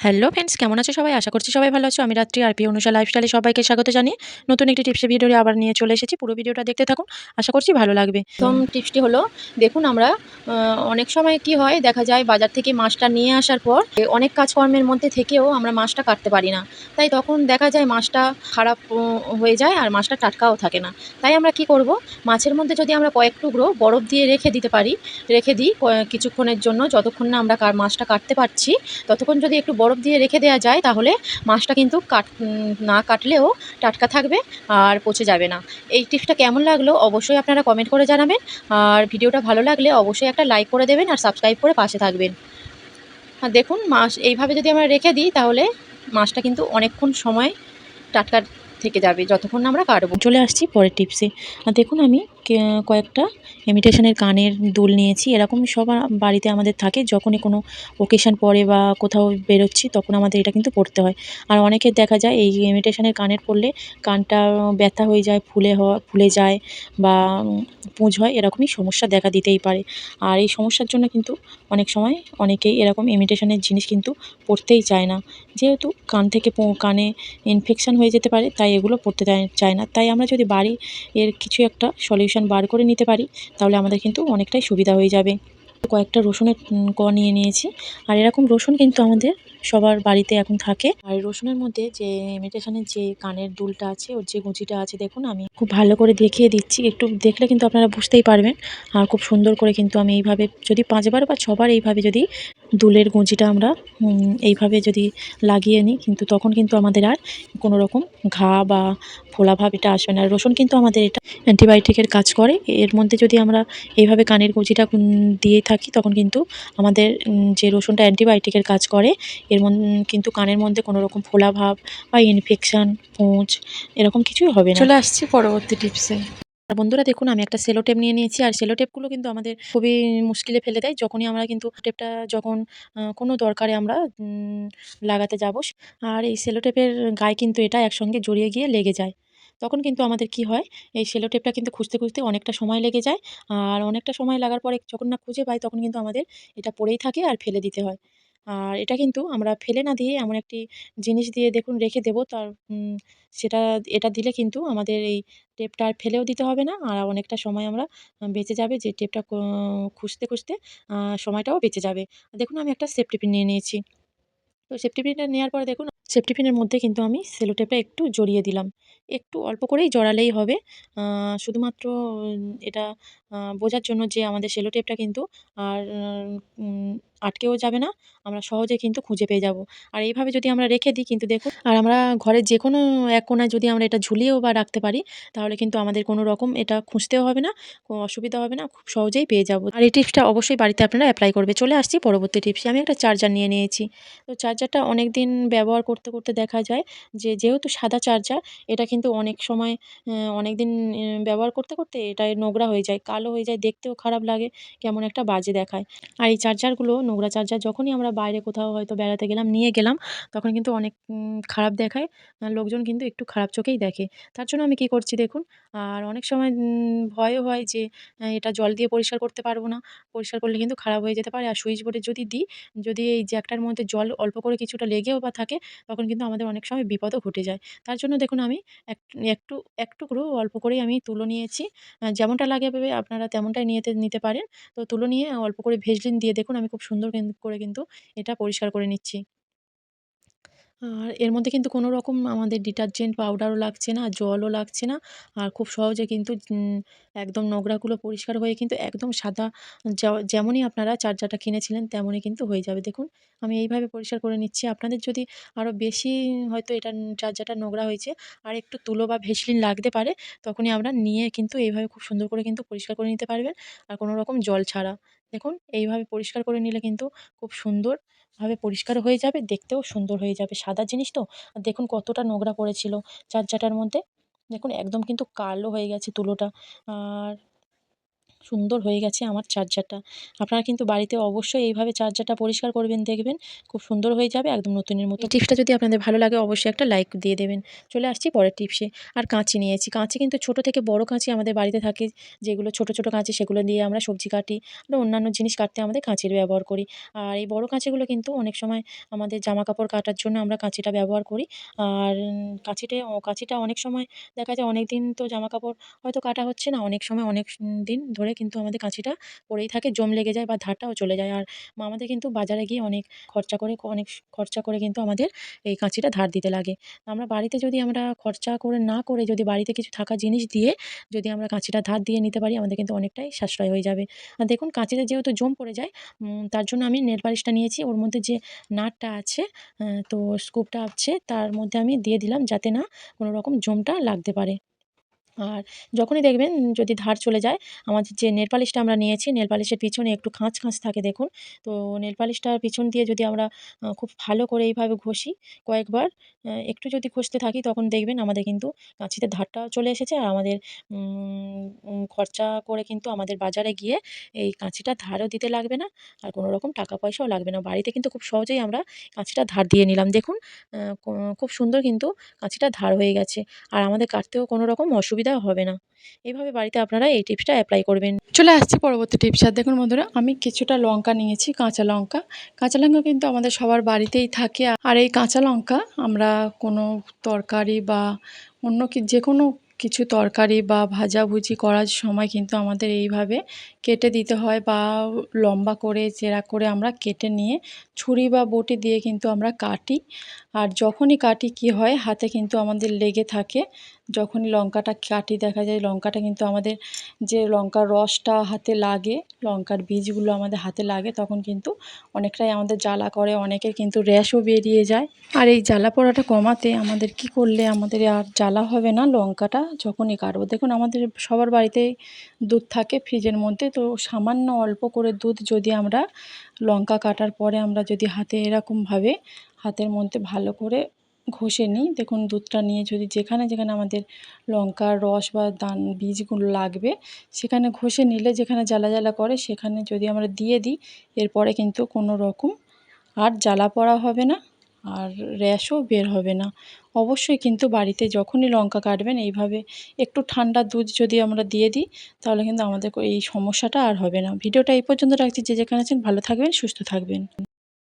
Hello friends, কেমন আছো সবাই? আশা করছি সবাই ভালো আছো। আমি রাত্রি আর অনুষা লাইফস্টাইলে সবাইকে স্বাগত জানিয়ে নতুন একটি টিপসের ভিডিও আবার নিয়ে চলে এসেছি। পুরো ভিডিওটা দেখতে থাকুন, আশা করছি ভালো লাগবে। প্রথম টিপসটি হলো, দেখুন আমরা অনেক সময় কি হয় দেখা যায় বাজার থেকে মাছটা নিয়ে আসার পর অনেক কাজকর্মের মধ্যে থেকেও আমরা মাছটা কাটতে পারি না। তাই তখন দেখা যায় মাছটা খারাপ হয়ে যায় আর মাছটা টাটকাও থাকে না। তাই আমরা কি করব, মাছের মধ্যে যদি আমরা কয়েক টুকরো বরফ দিয়ে রেখে দিই কিছুক্ষণের জন্য, যতক্ষণ না আমরা মাছটা কাটতে পারছি ততক্ষণ যদি একটু বরফ দিয়ে রেখে দেওয়া যায় তাহলে মাছটা কিন্তু না কাটলেও টাটকা থাকবে আর পচে যাবে না। এই টিপসটা কেমন লাগলো অবশ্যই আপনারা কমেন্ট করে জানাবেন। আর ভিডিওটা ভালো লাগলে অবশ্যই একটা লাইক করে দেবেন আর সাবস্ক্রাইব করে পাশে থাকবেন। আর দেখুন মাছ এইভাবে যদি আমরা রেখে দিই তাহলে মাছটা কিন্তু অনেকক্ষণ সময় টাটকা থেকে যাবে যতক্ষণ না আমরা কাটবো। চলে আসছি পরের টিপসে। আর দেখুন আমি কয়েকটা ইমিটেশনের কানের দুল নিয়েছি। এরকম সব বাড়িতে আমাদের থাকে, যখনই কোনো ওকেশন পড়ে বা কোথাও বেরোচ্ছি তখন আমাদের এটা কিন্তু পড়তে হয়। আর অনেকের দেখা যায় এই ইমিটেশনের কানের পরলে কানটা ব্যথা হয়ে যায়, ফুলে যায় বা পুঁজ হয়, এরকমই সমস্যা দেখা দিতেই পারে। আর এই সমস্যার জন্য কিন্তু অনেক সময় অনেকেই এরকম ইমিটেশনের জিনিস কিন্তু পরতেই চায় না, যেহেতু কান থেকে কানে ইনফেকশান হয়ে যেতে পারে, তাই এগুলো পড়তে চায় না। তাই আমরা যদি এর কিছু একটা সলিউশন বার করে নিতে পারি তাহলে আমাদের কিন্তু অনেকটাই সুবিধা হয়ে যাবে। কয়েকটা রসুনের নিয়ে নিয়েছি। আর এরকম রসুন কিন্তু আমাদের সবার বাড়িতে এখন থাকে। আর রসুনের মধ্যে যে ইমিটেশনের যে কানের দুলটা আছে, ওর যে গুঁজিটা আছে, দেখুন আমি খুব ভালো করে দেখিয়ে দিচ্ছি, একটু দেখলে কিন্তু আপনারা বুঝতেই পারবেন। আর খুব সুন্দর করে কিন্তু আমি এইভাবে যদি 5 বার বা 6 বার এইভাবে যদি দুলের গুঁজিটা আমরা এইভাবে যদি লাগিয়ে নিই, কিন্তু তখন কিন্তু আমাদের আর কোনো রকম ঘা বা ফোলাভাব এটা আসবে না। রসুন কিন্তু আমাদের এটা অ্যান্টিবায়োটিকের কাজ করে। এর মধ্যে যদি আমরা এইভাবে কানের গুঁজিটা দিয়ে থাকি তখন কিন্তু আমাদের যে রসুনটা অ্যান্টিবায়োটিকের কাজ করে, কিন্তু কানের মধ্যে কোনো রকম ফোলাভাব বা ইনফেকশান, পুঁজ এরকম কিছুই হবে না। চলে আসছি পরবর্তী টিপসে। আর বন্ধুরা দেখুন আমি একটা সেলো টেপ নিয়ে নিয়েছি। আর সেলো টেপগুলো কিন্তু আমাদের খুবই মুশকিলে ফেলে দেয় যখনই আমরা কিন্তু টেপটা যখন কোনো দরকারে আমরা লাগাতে যাব। আর এই সেলো টেপের গায়ে কিন্তু এটা একসঙ্গে জড়িয়ে গিয়ে লেগে যায়। তখন কিন্তু আমাদের কি হয়, এই সেলো টেপটা কিন্তু খুঁজতে অনেকটা সময় লেগে যায়। আর অনেকটা সময় লাগার পরে যখন না খুঁজে পাই তখন কিন্তু আমাদের এটা পড়েই থাকে আর ফেলে দিতে হয়। আর এটা কিন্তু আমরা ফেলে না দিয়ে এমন একটি জিনিস দিয়ে দেখুন রেখে দেবো, তার সেটা এটা দিলে কিন্তু আমাদের এই টেপটা আর ফেলেও দিতে হবে না। আর অনেকটা সময় আমরা বেঁচে যাবে, যে টেপটা খুঁজতে সময়টাও বেঁচে যাবে। দেখুন আমি একটা সেফটি পিন নিয়ে নিয়েছি। তো সেফটি পিনটা নেওয়ার পরে দেখুন সেফটি পিনের মধ্যে কিন্তু আমি সেলো টেপটা একটু জড়িয়ে দিলাম। একটু অল্প করেই জড়ালেই হবে। শুধুমাত্র এটা বোঝার জন্য যে আমাদের সেলো টেপটা কিন্তু আর উম আটকেও যাবে না। আমরা সহজে কিন্তু খুঁজে পেয়ে যাব। আর এইভাবে যদি আমরা রেখে দিই কিন্তু দেখুন, আর আমরা ঘরের যেকোনো এক কোণায় যদি আমরা এটা ঝুলিয়েও বা রাখতে পারি তাহলে কিন্তু আমাদের কোনো রকম এটা খুঁজতেও হবে না, কোনো অসুবিধা হবে না। খুব সহজেই পেয়ে যাব। আর এই টিপসটা অবশ্যই বাড়িতে আপনারা এপ্লাই করবে। চলে আসছি পরবর্তী টিপসে। আমি একটা চার্জার নিয়ে নিয়েছি। তো চার্জারটা অনেকদিন ব্যবহার করতে দেখা যায় যে যেহেতু সাদা চার্জার, এটা কিন্তু অনেক সময় অনেকদিন ব্যবহার করতে এটা নোংরা হয়ে যায়, কালো হয়ে যায়, দেখতেও খারাপ লাগে, কেমন একটা বাজে দেখায়। আর এই চার্জারগুলো নোংরা চার্জার যখনই আমরা বাইরে কোথাও হয়তো বেড়াতে গেলাম, নিয়ে গেলাম, তখন কিন্তু অনেক খারাপ দেখায়। লোকজন কিন্তু একটু খারাপ চোখেই দেখে। তার জন্য আমি কি করছি দেখুন, আর অনেক সময় ভয়ও হয় যে এটা জল দিয়ে পরিষ্কার করতে পারবো না। পরিষ্কার করলে কিন্তু খারাপ হয়ে যেতে পারে। আর সুইচ বোর্ডে যদি দিই, যদি এই জ্যাকটার মধ্যে জল অল্প করে কিছুটা লেগেও বা থাকে, তখন কিন্তু আমাদের অনেক সময় বিপদও ঘটে যায়। তার জন্য দেখুন আমি এক একটু এক টুকরো অল্প করেই আমি তুলো নিয়েছি। যেমনটা লাগে ভেবে আপনারা তেমনটাই নিতে পারেন। তো তুলো নিয়ে অল্প করে ভেসলিন দিয়ে দেখুন আমি খুব সুন্দর করে কিন্তু এটা পরিষ্কার করে নিচ্ছি। আর এর মধ্যে কিন্তু কোনো রকম আমাদের ডিটারজেন্ট পাউডারও লাগছে না, জলও লাগছে না। আর খুব সহজে কিন্তু একদম নোংরাগুলো পরিষ্কার হয়ে কিন্তু একদম সাদা, যেমনই আপনারা চার্জারটা কিনেছিলেন তেমনই কিন্তু হয়ে যাবে। দেখুন আমি এইভাবে পরিষ্কার করে নিচ্ছি। আপনাদের যদি আরও বেশি হয়তো এটা চার্জারটা নোংরা হয়েছে আর একটু তুলো বা ভেসলিন লাগতে পারে, তখনই আমরা নিয়ে কিন্তু এইভাবে খুব সুন্দর করে কিন্তু পরিষ্কার করে নিতে পারবেন, আর কোনো রকম জল ছাড়া। দেখুন এইভাবে পরিষ্কার করে নিলে কিন্তু খুব সুন্দর ভাবে পরিষ্কার হয়ে যাবে, দেখতেও সুন্দর হয়ে যাবে। সাদা জিনিস তো। আর দেখুন কতটা নোংরা পড়েছিল চার্জারটার মধ্যে। দেখুন একদম কিন্তু কালো হয়ে গেছে তুলোটা। আর সুন্দর হয়ে গেছে আমার চার্জারটা। আপনারা কিন্তু বাড়িতে অবশ্যই এইভাবে চার্জারটা পরিষ্কার করবেন, দেখবেন খুব সুন্দর হয়ে যাবে একদম নতুনের মতো। এই টিপসটা যদি আপনাদের ভালো লাগে অবশ্যই একটা লাইক দিয়ে দেবেন। চলে আসছি পরের টিপসে। আর কাঁচি নিয়েছি। কাঁচি কিন্তু ছোট থেকে বড় কাঁচি আমাদের বাড়িতে থাকে, যেগুলো ছোট, ছোট কাঁচি সেগুলো দিয়ে আমরা সবজি কাটি বা অন্যান্য জিনিস কাটতে আমাদের কাঁচির ব্যবহার করি। আর এই বড় কাঁচিগুলো কিন্তু অনেক সময় আমাদের জামাকাপড় কাটার জন্য আমরা কাঁচিটা ব্যবহার করি। আর কাঁচিটা অনেক সময় দেখা যায় অনেকদিন তো জামাকাপড় হয়তো কাটা হচ্ছে না। অনেক সময় অনেক দিন ধরে কিন্তু আমাদের কাঁচিটা পড়েই থাকে, জং লেগে যায় বা ধারটাও চলে যায়। আর মা আমাদের কিন্তু বাজারে গিয়ে অনেক খরচা করে কিন্তু আমাদের এই কাঁচিটা ধার দিতে লাগে। আমরা বাড়িতে যদি আমরা খরচা করে না করে যদি বাড়িতে কিছু থাকা জিনিস দিয়ে যদি আমরা কাঁচিটা ধার দিয়ে নিতে পারি, আমাদের কিন্তু অনেকটাই সাশ্রয় হয়ে যাবে। আর দেখুন কাঁচিতে যেহেতু জং পড়ে যায়, তার জন্য আমি নেল পালিশটা নিয়েছি। ওর মধ্যে যে নাটটা আছে, তো স্ক্রুটা আছে, তার মধ্যে আমি দিয়ে দিলাম যাতে না কোনো রকম জংটা লাগতে পারে। আর যখনই দেখবেন যদি ধার চলে যায়, আমাদের যে নেল পালিশটা আমরা নিয়েছি, নেল পালিশের পিছনে একটু খাঁজ, খাঁজ থাকে দেখুন। তো নেল পালিশটার পিছন দিয়ে যদি আমরা খুব ভালো করে এইভাবে ঘষি কয়েকবার, একটু যদি ঘষতে থাকি তখন দেখবেন আমাদের কিন্তু কাঁচিতে ধারটাও চলে এসেছে। আর আমাদের উম উম খরচা করে কিন্তু আমাদের বাজারে গিয়ে এই কাঁচিটা ধারও দিতে লাগবে না। আর কোনো রকম টাকা পয়সাও লাগবে না। বাড়িতে কিন্তু খুব সহজেই আমরা কাঁচিটা ধার দিয়ে নিলাম। দেখুন আ ক খুব সুন্দর কিন্তু কাঁচিটা ধার হয়ে গেছে। আর আমাদের কাটতেও কোনো রকম অসুবিধা হবে না। এভাবে বাড়িতে আপনারা এই টিপসটা অ্যাপ্লাই করবেন। চলে আসছি পরবর্তী টিপস। আর দেখুন বন্ধুরা, আমি কিছুটা লঙ্কা নিয়েছি, কাঁচা লঙ্কা। কাঁচা লঙ্কা কিন্তু আমাদের সবার বাড়িতেই থাকে। আর এই কাঁচা লঙ্কা আমরা কোনো তরকারি বা অন্য যেকোনো কিছু তরকারি বা ভাজাভুজি করার সময় কিন্তু আমাদের এইভাবে কেটে দিতে হয়, বা লম্বা করে চেরা করে আমরা কেটে নিয়ে ছুরি বা বটি দিয়ে কিন্তু আমরা কাটি। আর যখনই কাটি কি হয়, হাতে কিন্তু আমাদের লেগে থাকে। যখনই লঙ্কাটা কাটি দেখা যায় লঙ্কাটা কিন্তু আমাদের যে লঙ্কার রসটা হাতে লাগে, লঙ্কার বীজগুলো আমাদের হাতে লাগে, তখন কিন্তু অনেকটাই আমাদের জ্বালা করে, অনেকের কিন্তু র্যাশও বেরিয়ে যায়। আর এই জ্বালা পোড়াটা কমাতে আমাদের কি করলে আমাদের আর জ্বালা হবে না লঙ্কাটা যখনই কাটবো। দেখুন আমাদের সবার বাড়িতেই দুধ থাকে ফ্রিজের মধ্যে, তো সামান্য অল্প করে দুধ যদি আমরা লঙ্কা কাটার পরে আমরা যদি হাতে এরকমভাবে হাতের মধ্যে ভালো করে ঘষে নিই, দেখুন দুধটা নিয়ে যদি যেখানে যেখানে আমাদের লঙ্কার রস বা বীজগুলো লাগবে সেখানে ঘষে নিলে, যেখানে জ্বালা জ্বালা করে সেখানে যদি আমরা দিয়ে দিই, এরপরে কিন্তু কোনো রকম আর জ্বালা পড়া হবে না, আর র্যাশও বের হবে না। অবশ্যই কিন্তু বাড়িতে যখনই লঙ্কা কাটবেন এইভাবে একটু ঠান্ডা দুধ যদি আমরা দিয়ে দিই, তাহলে কিন্তু আমাদের এই সমস্যাটা আর হবে না। ভিডিওটা এই পর্যন্ত রাখছি। যে যেখানে আছেন ভালো থাকবেন, সুস্থ থাকবেন।